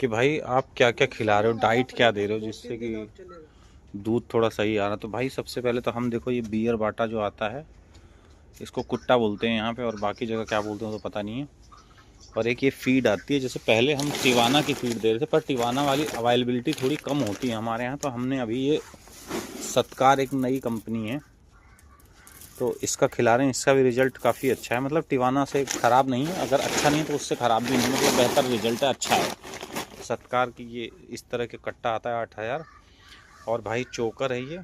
कि भाई आप क्या क्या खिला रहे हो, डाइट क्या दे रहे हो जिससे कि दूध थोड़ा सही आ रहा। तो भाई सबसे पहले तो हम देखो, ये बियर बाटा जो आता है इसको कुट्टा बोलते हैं यहाँ पे, और बाकी जगह क्या बोलते हैं तो पता नहीं है। और एक ये फीड आती है, जैसे पहले हम टिवाना की फीड दे रहे थे, पर टिवाना वाली अवेलेबिलिटी थोड़ी कम होती है हमारे यहाँ, तो हमने अभी ये सत्कार एक नई कंपनी है तो इसका खिला रहे हैं। इसका भी रिजल्ट काफ़ी अच्छा है, मतलब टिवाना से ख़राब नहीं है, अगर अच्छा नहीं है तो उससे ख़राब भी नहीं है, मतलब बेहतर रिजल्ट है, अच्छा है। सत्कार की ये इस तरह के कट्टा आता है 8,000। और भाई चोकर है ये,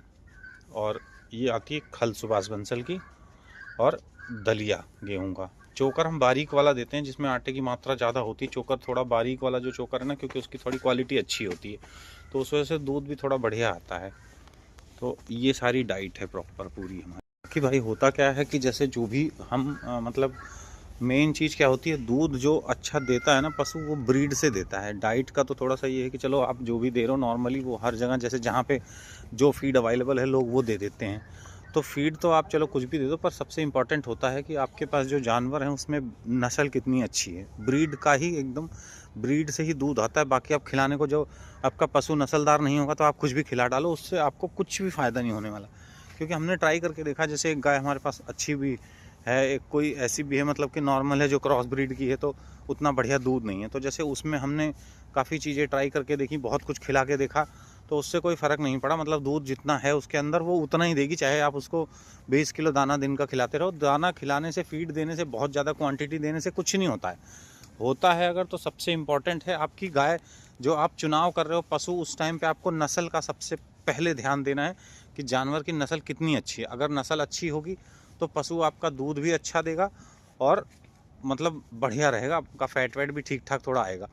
और ये आती है खल सुभाष बंसल की, और दलिया गेहूं का। चोकर हम बारीक वाला देते हैं जिसमें आटे की मात्रा ज़्यादा होती है। चोकर थोड़ा बारीक वाला जो चोकर है ना, क्योंकि उसकी थोड़ी क्वालिटी अच्छी होती है, तो उस वजह से दूध भी थोड़ा बढ़िया आता है। तो ये सारी डाइट है प्रॉपर पूरी हमारी। कि भाई होता क्या है कि जैसे जो भी हम मतलब मेन चीज़ क्या होती है, दूध जो अच्छा देता है ना पशु, वो ब्रीड से देता है। डाइट का तो थोड़ा सा ये है कि चलो आप जो भी दे रहे हो नॉर्मली वो हर जगह, जैसे जहाँ पे जो फीड अवेलेबल है लोग वो दे देते हैं। तो फीड तो आप चलो कुछ भी दे दो, पर सबसे इम्पॉर्टेंट होता है कि आपके पास जो जानवर हैं उसमें नस्ल कितनी अच्छी है। ब्रीड का ही एकदम, ब्रीड से ही दूध आता है। बाकी आप खिलाने को, जो आपका पशु नस्लदार नहीं होगा तो आप कुछ भी खिला डालो, उससे आपको कुछ भी फ़ायदा नहीं होने वाला। क्योंकि हमने ट्राई करके देखा, जैसे एक गाय हमारे पास अच्छी भी है, एक कोई ऐसी भी है मतलब कि नॉर्मल है जो क्रॉस ब्रीड की है, तो उतना बढ़िया दूध नहीं है। तो जैसे उसमें हमने काफ़ी चीज़ें ट्राई करके देखी, बहुत कुछ खिला के देखा, तो उससे कोई फ़र्क नहीं पड़ा। मतलब दूध जितना है उसके अंदर वो उतना ही देगी, चाहे आप उसको 20 किलो दाना दिन का खिलाते रहो। दाना खिलाने से, फीड देने से, बहुत ज़्यादा क्वांटिटी देने से कुछ नहीं होता है। होता है अगर, तो सबसे इम्पॉर्टेंट है आपकी गाय जो आप चुनाव कर रहे हो पशु, उस टाइम पे आपको नस्ल का सबसे पहले ध्यान देना है कि जानवर की नस्ल कितनी अच्छी है। अगर नस्ल अच्छी होगी तो पशु आपका दूध भी अच्छा देगा, और मतलब बढ़िया रहेगा, आपका फैट वैट भी ठीक ठाक थोड़ा आएगा।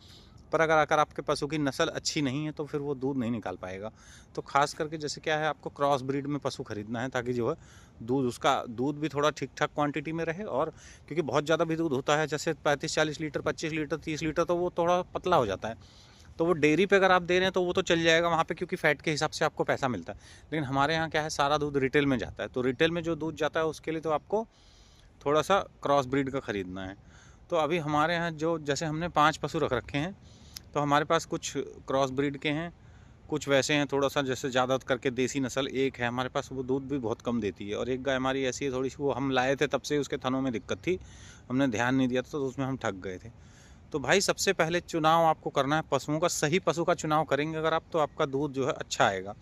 पर अगर अगर आपके पशु की नस्ल अच्छी नहीं है तो फिर वो दूध नहीं निकाल पाएगा। तो खास करके जैसे क्या है, आपको क्रॉस ब्रीड में पशु खरीदना है, ताकि जो है दूध, उसका दूध भी थोड़ा ठीक ठाक क्वांटिटी में रहे। और क्योंकि बहुत ज़्यादा भी दूध होता है, जैसे 35-40 लीटर, 25 लीटर, 30 लीटर, तो वो थोड़ा पतला हो जाता है। तो वो डेयरी पे अगर आप दे रहे हैं तो वो तो चल जाएगा वहाँ पे, क्योंकि फैट के हिसाब से आपको पैसा मिलता है। लेकिन हमारे यहाँ क्या है, सारा दूध रिटेल में जाता है, तो रिटेल में जो दूध जाता है उसके लिए तो आपको थोड़ा सा क्रॉस ब्रीड का ख़रीदना है। तो अभी हमारे यहाँ जो, जैसे हमने 5 पशु रख रखे हैं, तो हमारे पास कुछ क्रॉस ब्रीड के हैं, कुछ वैसे हैं थोड़ा सा जैसे ज़्यादा करके देसी नस्ल। एक है हमारे पास, वो दूध भी बहुत कम देती है। और एक गाय हमारी ऐसी है थोड़ी सी, वो हम लाए थे तब से उसके थनों में दिक्कत थी, हमने ध्यान नहीं दिया था, तो उसमें हम ठग गए थे। तो भाई सबसे पहले चुनाव आपको करना है पशुओं का। सही पशु का चुनाव करेंगे अगर आप, तो आपका दूध जो है अच्छा आएगा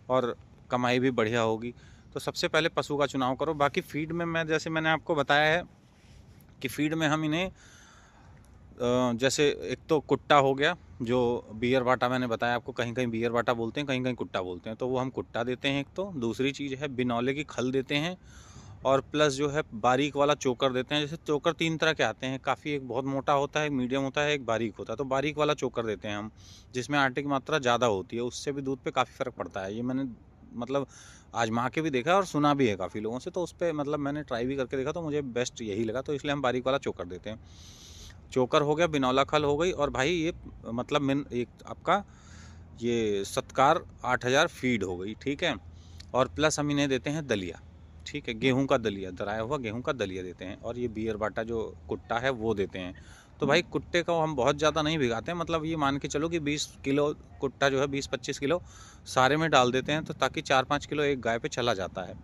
और कमाई भी बढ़िया होगी। तो सबसे पहले पशु का चुनाव करो। बाकी फीड में मैं, जैसे मैंने आपको बताया है कि फीड में हम इन्हें जैसे एक तो कुट्टा हो गया, जो बियर बाटा मैंने बताया आपको, कहीं कहीं बियर बाटा बोलते हैं, कहीं कहीं कुट्टा बोलते हैं, तो वो हम कुट्टा देते हैं एक तो। दूसरी चीज़ है बिनौले की खल देते हैं, और प्लस जो है बारीक वाला चोकर देते हैं। जैसे चोकर 3 तरह के आते हैं काफ़ी, एक बहुत मोटा होता है, एक मीडियम होता है, एक बारीक होता है। तो बारीक वाला चोकर देते हैं हम, जिसमें आटे की मात्रा ज़्यादा होती है, उससे भी दूध पे काफ़ी फ़र्क पड़ता है। ये मैंने मतलब आजमा के भी देखा और सुना भी है काफ़ी लोगों से, तो उस पर मतलब मैंने ट्राई भी करके देखा, तो मुझे बेस्ट यही लगा, तो इसलिए हम बारीक वाला चोकर देते हैं। चोकर हो गया, बिनौला खल हो गई, और भाई ये मतलब मिन एक आपका ये सत्कार 8,000 फीड हो गई, ठीक है। और प्लस हम इन्हें देते हैं दलिया, ठीक है, गेहूं का दलिया, दराया हुआ गेहूं का दलिया देते हैं। और ये बियर बाटा जो कुट्टा है वो देते हैं। तो भाई कुट्टे को हम बहुत ज़्यादा नहीं भिगाते हैं, मतलब ये मान के चलो कि 20 किलो कुट्टा जो है, 20-25 किलो सारे में डाल देते हैं, तो ताकि 4-5 किलो एक गाय पे चला जाता है।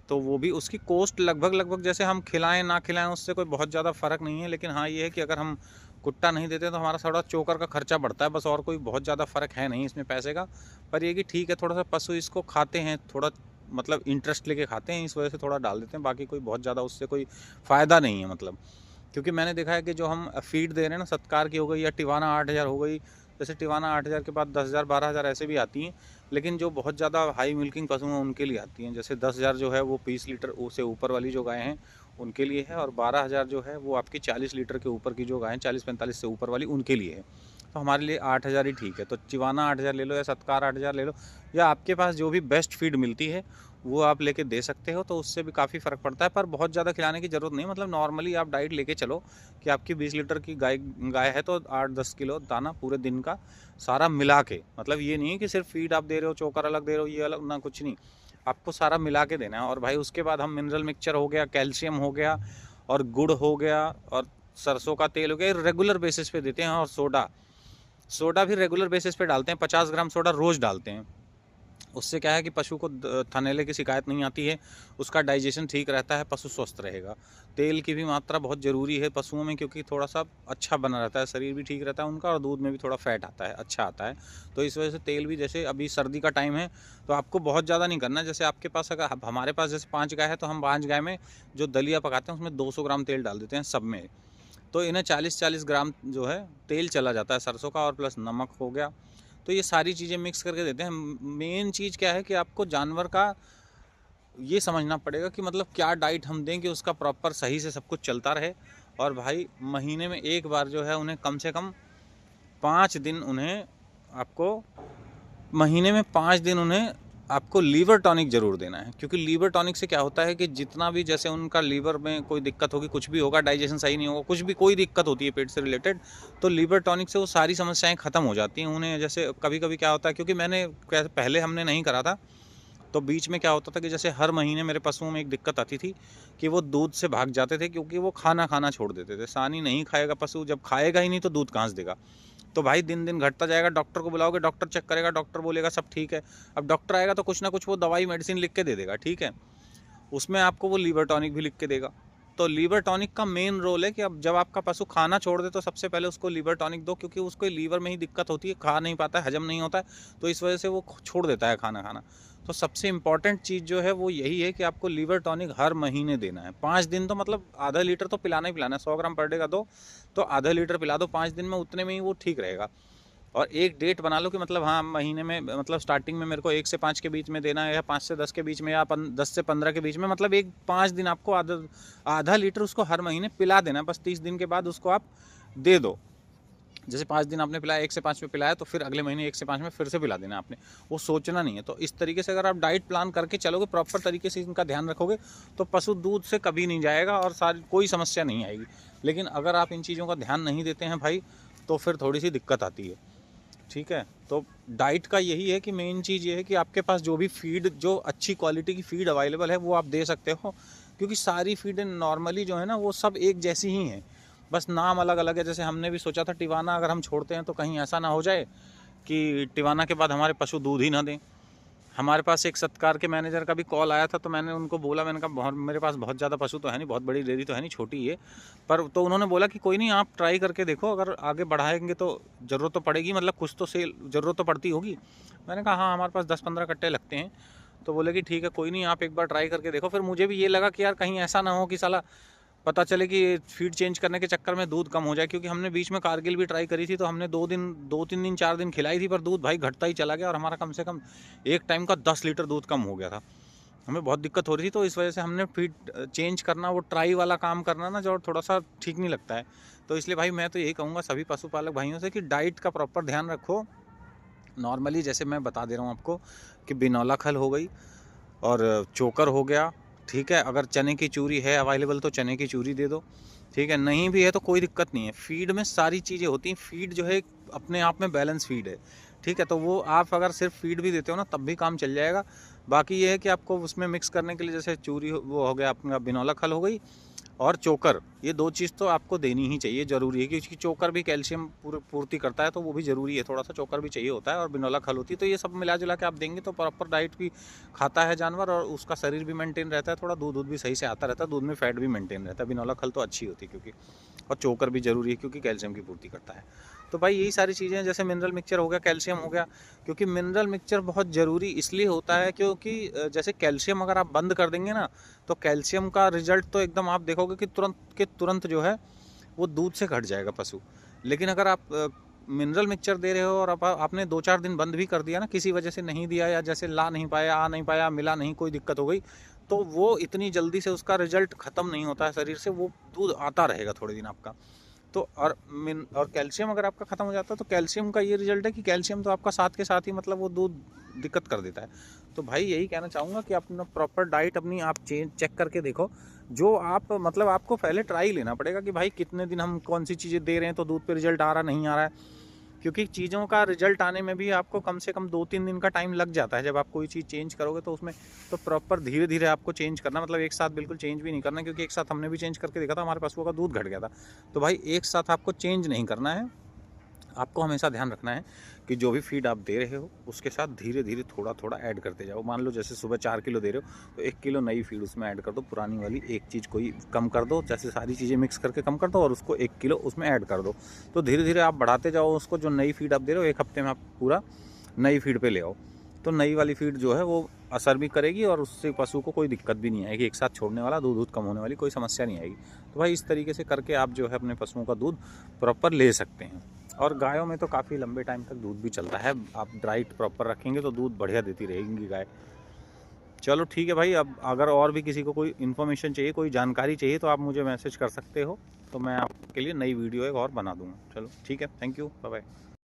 तो वो भी उसकी कॉस्ट लगभग लगभग, जैसे हम खिलाएं ना खिलाएं उससे कोई बहुत ज़्यादा फ़र्क नहीं है। लेकिन हाँ ये है कि अगर हम कुट्टा नहीं देते तो हमारा थोड़ा चोकर का खर्चा बढ़ता है, बस, और कोई बहुत ज़्यादा फ़र्क है नहीं इसमें पैसे का। पर ये कि ठीक है, थोड़ा सा पशु इसको खाते हैं, थोड़ा मतलब इंटरेस्ट लेके खाते हैं, इस वजह से थोड़ा डाल देते हैं। बाकी कोई बहुत ज़्यादा उससे कोई फ़ायदा नहीं है मतलब। क्योंकि मैंने देखा है कि जो हम फीड दे रहे हैं ना, सत्कार की हो गई या टिवाना 8,000 हो गई, जैसे टिवाना 8,000 के बाद 10,000 12,000 ऐसे भी आती हैं। लेकिन जो बहुत ज़्यादा हाई मिल्किंग पशु हैं उनके लिए आती हैं। जैसे 10,000 जो है वो 20 लीटर से ऊपर वाली जो गायें हैं उनके लिए है, और 12,000 जो है वो आपकी 40 लीटर के ऊपर की जो गायें, 40-45 से ऊपर वाली, उनके लिए है। तो हमारे लिए 8,000 ही ठीक है। तो टिवाना 8,000 ले लो या सत्कार 8,000 ले लो, या आपके पास जो भी बेस्ट फीड मिलती है वो आप लेके दे सकते हो, तो उससे भी काफ़ी फ़र्क पड़ता है। पर बहुत ज़्यादा खिलाने की ज़रूरत नहीं, मतलब नॉर्मली आप डाइट लेके चलो कि आपकी 20 लीटर की गाय है तो 8-10 किलो दाना पूरे दिन का सारा मिला के। मतलब ये नहीं है कि सिर्फ फीड आप दे रहे हो, चोकर अलग दे रहे हो, ये अलग ना, कुछ नहीं, आपको सारा मिला के देना है। और भाई उसके बाद हम मिनरल मिक्सचर हो गया, कैल्शियम हो गया, और गुड़ हो गया, और सरसों का तेल हो गया, रेगुलर बेसिस पे देते हैं। और सोडा, सोडा भी रेगुलर बेसिस पे डालते हैं, 50 ग्राम सोडा रोज़ डालते हैं। उससे क्या है कि पशु को थनैले की शिकायत नहीं आती है, उसका डाइजेशन ठीक रहता है, पशु स्वस्थ रहेगा। तेल की भी मात्रा बहुत ज़रूरी है पशुओं में, क्योंकि थोड़ा सा अच्छा बना रहता है, शरीर भी ठीक रहता है उनका, और दूध में भी थोड़ा फैट आता है, अच्छा आता है। तो इस वजह से तेल भी, जैसे अभी सर्दी का टाइम है तो आपको बहुत ज़्यादा नहीं करना है। जैसे आपके पास, अगर हमारे पास जैसे 5 गाय है तो हम 5 गाय में जो दलिया पकाते हैं उसमें 200 ग्राम तेल डाल देते हैं सब में। तो इन्हें 40-40 ग्राम जो है तेल चला जाता है सरसों का, और प्लस नमक हो गया। तो ये सारी चीज़ें मिक्स करके देते हैं। मेन चीज़ क्या है कि आपको जानवर का ये समझना पड़ेगा कि मतलब क्या डाइट हम दें कि उसका प्रॉपर सही से सब कुछ चलता रहे। और भाई महीने में एक बार जो है उन्हें कम से कम 5 दिन उन्हें आपको महीने में 5 दिन उन्हें आपको लीवर टॉनिक ज़रूर देना है। क्योंकि लीवर टॉनिक से क्या होता है कि जितना भी, जैसे उनका लीवर में कोई दिक्कत होगी, कुछ भी होगा, डाइजेशन सही नहीं होगा, कुछ भी कोई दिक्कत होती है पेट से रिलेटेड, तो लीवर टॉनिक से वो सारी समस्याएं ख़त्म हो जाती हैं उन्हें। जैसे कभी कभी क्या होता है, क्योंकि मैंने पहले हमने नहीं करा था, तो बीच में क्या होता था कि जैसे हर महीने मेरे पशुओं में एक दिक्कत आती थी कि वो दूध से भाग जाते थे, क्योंकि वो खाना खाना छोड़ देते थे। सानी नहीं खाएगा पशु, जब खाएगा ही नहीं तो दूध कहाँ से देगा। तो भाई दिन दिन घटता जाएगा, डॉक्टर को बुलाओगे, डॉक्टर चेक करेगा, डॉक्टर बोलेगा सब ठीक है। अब डॉक्टर आएगा तो कुछ ना कुछ वो दवाई मेडिसिन लिख के दे देगा, ठीक है, उसमें आपको वो लीवर टॉनिक भी लिख के देगा। तो लीवर टॉनिक का मेन रोल है कि अब जब आपका पशु खाना छोड़ दे तो सबसे पहले उसको लीवर टॉनिक दो, क्योंकि उसको लीवर में ही दिक्कत होती है, खा नहीं पाता है, हजम नहीं होता है, तो इस वजह से वो छोड़ देता है खाना खाना। तो सबसे इम्पॉर्टेंट चीज़ जो है वो यही है कि आपको लीवर टॉनिक हर महीने देना है। 5 दिन तो मतलब आधा लीटर तो पिलाना ही पिलाना है। 100 ग्राम पर डे का दो तो आधा लीटर पिला दो 5 दिन में, उतने में ही वो ठीक रहेगा। और एक डेट बना लो कि मतलब हाँ महीने में, मतलब स्टार्टिंग में मेरे को 1 से 5 के बीच में देना है, या 5 से 10 के बीच में, या 10 से 15 के बीच में, मतलब एक 5 दिन आपको आधा लीटर उसको हर महीने पिला देना। बस 30 दिन के बाद उसको आप दे दो। जैसे 5 दिन आपने पिलाया, 1 से 5 में पिलाया, तो फिर अगले महीने 1 से 5 में फिर से पिला देना आपने, वो सोचना नहीं है। तो इस तरीके से अगर आप डाइट प्लान करके चलोगे, प्रॉपर तरीके से इनका ध्यान रखोगे, तो पशु दूध से कभी नहीं जाएगा और सारी कोई समस्या नहीं आएगी। लेकिन अगर आप इन चीज़ों का ध्यान नहीं देते हैं भाई, तो फिर थोड़ी सी दिक्कत आती है, ठीक है। तो डाइट का यही है कि मेन चीज़ ये है कि आपके पास जो भी फीड, जो अच्छी क्वालिटी की फीड अवेलेबल है वो आप दे सकते हो। क्योंकि सारी फीड नॉर्मली जो है ना वो सब एक जैसी ही हैं, बस नाम अलग अलग है। जैसे हमने भी सोचा था टिवाना अगर हम छोड़ते हैं तो कहीं ऐसा ना हो जाए कि टिवाना के बाद हमारे पशु दूध ही ना दें। हमारे पास एक सत्कार के मैनेजर का भी कॉल आया था, तो मैंने उनको बोला, मैंने कहा बहुत, मेरे पास बहुत ज़्यादा पशु तो है नहीं, बहुत बड़ी डेयरी तो है नहीं, छोटी है, पर तो उन्होंने बोला कि कोई नहीं, आप ट्राई करके देखो, अगर आगे बढ़ाएंगे तो ज़रूरत तो पड़ेगी, मतलब कुछ तो सेल ज़रूरत तो पड़ती होगी। मैंने कहा हाँ, हमारे पास 10-15 कट्टे लगते हैं। तो बोले कि ठीक है, कोई नहीं, आप एक बार ट्राई करके देखो। फिर मुझे भी ये लगा कि यार कहीं ऐसा ना हो कि साला पता चले कि फीड चेंज करने के चक्कर में दूध कम हो जाए। क्योंकि हमने बीच में कारगिल भी ट्राई करी थी, तो हमने 2-3 दिन 4 दिन खिलाई थी, पर दूध भाई घटता ही चला गया, और हमारा कम से कम एक टाइम का 10 लीटर दूध कम हो गया था। हमें बहुत दिक्कत हो रही थी, तो इस वजह से हमने फीड चेंज करना, वो ट्राई वाला काम करना ना, जो थोड़ा सा ठीक नहीं लगता है। तो इसलिए भाई मैं तो यही कहूँगा सभी पशुपालक भाइयों से कि डाइट का प्रॉपर ध्यान रखो। नॉर्मली जैसे मैं बता दे रहा हूँ आपको कि बिनौला खल हो गई और चोकर हो गया, ठीक है। अगर चने की चूरी है अवेलेबल तो चने की चूरी दे दो, ठीक है। नहीं भी है तो कोई दिक्कत नहीं है, फीड में सारी चीज़ें होती हैं। फीड जो है अपने आप में बैलेंस फीड है, ठीक है। तो वो आप अगर सिर्फ फीड भी देते हो ना तब भी काम चल जाएगा। बाकी ये है कि आपको उसमें मिक्स करने के लिए जैसे चूरी वो हो गया, अपना बिनौला खल हो गई और चोकर, ये 2 चीज़ तो आपको देनी ही चाहिए, ज़रूरी है। क्योंकि चोकर भी कैल्शियम पूर्ति करता है, तो वो भी ज़रूरी है, थोड़ा सा चोकर भी चाहिए होता है, और बिनौला खल होती है। तो ये सब मिला जुला के आप देंगे तो प्रॉपर डाइट भी खाता है जानवर, और उसका शरीर भी मेंटेन रहता है, थोड़ा दूध भी सही से आता रहता है, दूध में फैट भी मेंटेन रहता है। बिनौला खल तो अच्छी होती है क्योंकि, और चोकर भी ज़रूरी है क्योंकि कैल्शियम की पूर्ति करता है। तो भाई यही सारी चीज़ें हैं। जैसे मिनरल मिक्सचर हो गया, कैल्शियम हो गया, क्योंकि मिनरल मिक्सचर बहुत ज़रूरी इसलिए होता है क्योंकि जैसे कैल्शियम अगर आप बंद कर देंगे ना, तो कैल्शियम का रिजल्ट तो एकदम आप देखोगे कि तुरंत जो है वो दूध से घट जाएगा पशु। लेकिन अगर आप मिनरल मिक्सचर दे रहे हो और आपने 2-4 दिन बंद भी कर दिया ना, किसी वजह से नहीं दिया, या जैसे ला नहीं पाया, आ नहीं पाया, मिला नहीं, कोई दिक्कत हो गई, तो वो इतनी जल्दी से उसका रिजल्ट ख़त्म नहीं होता है शरीर से, वो दूध आता रहेगा थोड़े दिन आपका। तो और कैल्शियम अगर आपका ख़त्म हो जाता है, तो कैल्शियम का ये रिजल्ट है कि कैल्शियम तो आपका साथ के साथ ही मतलब वो दूध दिक्कत कर देता है। तो भाई यही कहना चाहूँगा कि अपना प्रॉपर डाइट अपनी आप चेक करके देखो। जो आप मतलब आपको पहले ट्राई लेना पड़ेगा कि भाई कितने दिन हम कौन सी चीज़ें दे रहे हैं, तो दूध पे रिजल्ट आ रहा नहीं आ रहा है। क्योंकि चीज़ों का रिजल्ट आने में भी आपको कम से कम 2-3 दिन का टाइम लग जाता है। जब आप कोई चीज़ चेंज करोगे तो उसमें तो प्रॉपर धीरे धीरे आपको चेंज करना, मतलब एक साथ बिल्कुल चेंज भी नहीं करना। क्योंकि एक साथ हमने भी चेंज करके देखा था, हमारे पशुओं का दूध घट गया था। तो भाई एक साथ आपको चेंज नहीं करना है, आपको हमेशा ध्यान रखना है कि जो भी फीड आप दे रहे हो उसके साथ धीरे धीरे थोड़ा थोड़ा ऐड करते जाओ। मान लो जैसे सुबह 4 किलो दे रहे हो तो 1 किलो नई फीड उसमें ऐड कर दो, पुरानी वाली एक चीज़ कोई कम कर दो, जैसे सारी चीज़ें मिक्स करके कम कर दो और उसको 1 किलो उसमें ऐड कर दो। तो धीरे धीरे आप बढ़ाते जाओ उसको। जो नई फीड आप दे रहे हो 1 हफ्ते में आप पूरा नई फीड पे ले आओ, तो नई वाली फीड जो है वो असर भी करेगी और उससे पशु को कोई दिक्कत भी नहीं आएगी। एक साथ छोड़ने वाला दूध कम होने वाली कोई समस्या नहीं आएगी। तो भाई इस तरीके से करके आप जो है अपने पशुओं का दूध प्रॉपर ले सकते हैं। और गायों में तो काफ़ी लंबे टाइम तक दूध भी चलता है। आप डाइट प्रॉपर रखेंगे तो दूध बढ़िया देती रहेंगी गाय। चलो ठीक है भाई, अब अगर और भी किसी को कोई इन्फॉर्मेशन चाहिए, कोई जानकारी चाहिए तो आप मुझे मैसेज कर सकते हो, तो मैं आपके लिए नई वीडियो एक और बना दूँगा। चलो ठीक है, थैंक यू, बाय बाय।